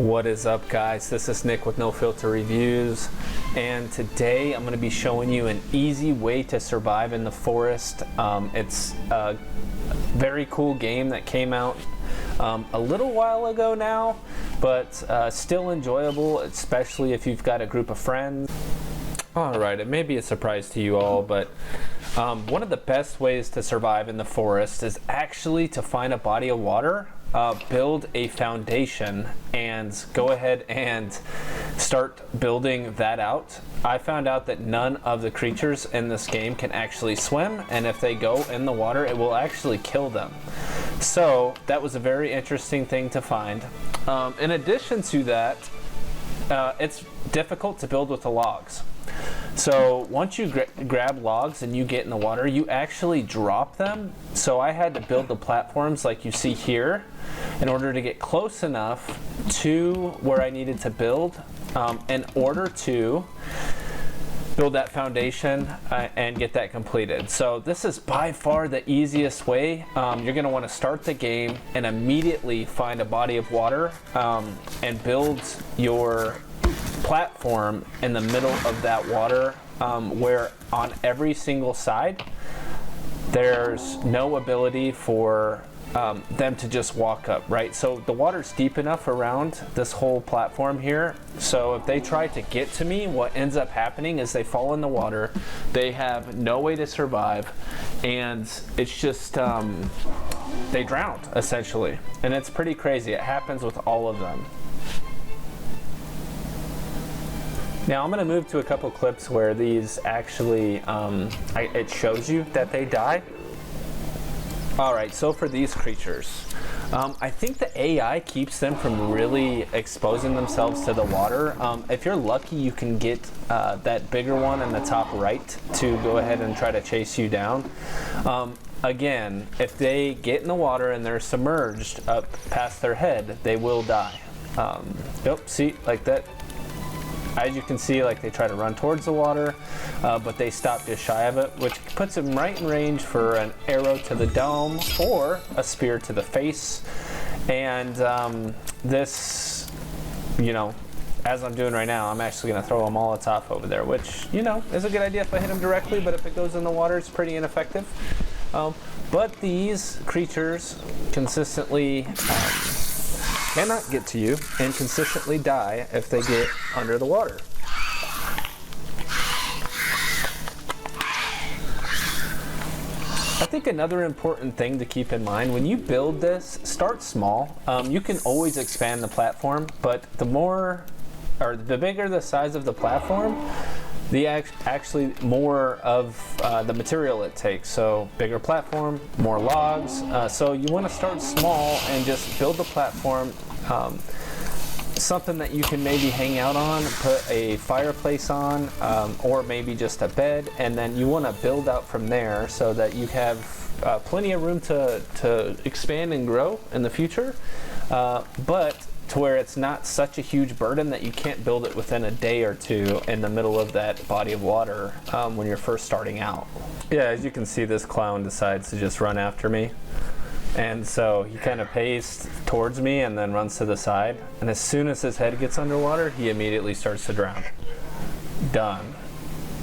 What is up, guys? This is Nick with No Filter Reviews, and today I'm going to be showing you an easy way to survive in the forest. It's a very cool game that came out a little while ago now, but still enjoyable, especially if you've got a group of friends. Alright, it may be a surprise to you all, but one of the best ways to survive in the forest is actually to find a body of water, build a foundation, and go ahead and start building that out. I found out that none of the creatures in this game can actually swim, and if they go in the water, it will actually kill them. So that was a very interesting thing to find. In addition to that, it's difficult to build with the logs. So once you grab logs and you get in the water, you actually drop them. So I had to build the platforms like you see here in order to get close enough to where I needed to build in order to build that foundation and get that completed. So this is by far the easiest way. You're going to want to start the game and immediately find a body of water and build your platform in the middle of that water, where on every single side there's no ability for them to just walk up, right? So the water's deep enough around this whole platform here, so if they try to get to me, what ends up happening is they fall in the water, they have no way to survive, and it's just they drown essentially. And it's pretty crazy. It happens with all of them. Now I'm going to move to a couple clips where these actually, it shows you that they die. Alright, so for these creatures, I think the AI keeps them from really exposing themselves to the water. If you're lucky, you can get that bigger one in the top right to go ahead and try to chase you down. Again, if they get in the water and they're submerged up past their head, they will die. Yep, see, like that. As you can see, like, they try to run towards the water, but they stop just shy of it, which puts them right in range for an arrow to the dome or a spear to the face. And this, you know, as I'm doing right now, I'm actually going to throw a Molotov over there, which, you know, is a good idea if I hit them directly, but if it goes in the water, it's pretty ineffective. But these creatures consistently cannot get to you and consistently die if they get under the water. I think another important thing to keep in mind when you build this, start small. You can always expand the platform, but the bigger the size of the platform, the actually more of the material it takes. So bigger platform, more logs. So you want to start small and just build the platform, something that you can maybe hang out on, put a fireplace on, or maybe just a bed, and then you want to build out from there so that you have plenty of room to expand and grow in the future, but to where it's not such a huge burden that you can't build it within a day or two in the middle of that body of water when you're first starting out. Yeah, as you can see, this clown decides to just run after me. And so he kind of paced towards me and then runs to the side. And as soon as his head gets underwater, he immediately starts to drown. Done.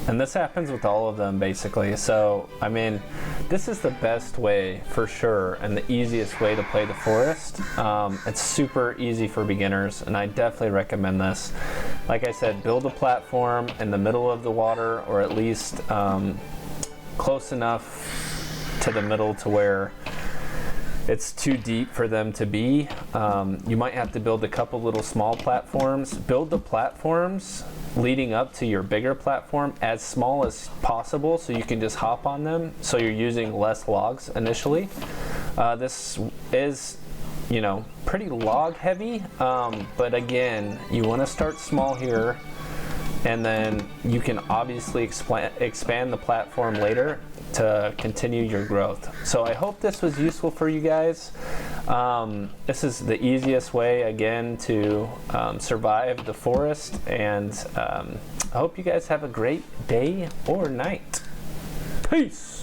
And this happens with all of them, basically. So, I mean, this is the best way for sure and the easiest way to play the forest. It's super easy for beginners, and I definitely recommend this. Like I said, build a platform in the middle of the water, or at least close enough to the middle to where it's too deep for them to be. You might have to build a couple little small platforms. Build the platforms leading up to your bigger platform as small as possible so you can just hop on them, so you're using less logs initially. This is, you know, pretty log heavy, but again, you want to start small here, and then you can obviously expand the platform later to continue your growth. So I hope this was useful for you guys. This is the easiest way, again, to survive the forest, and I hope you guys have a great day or night. Peace!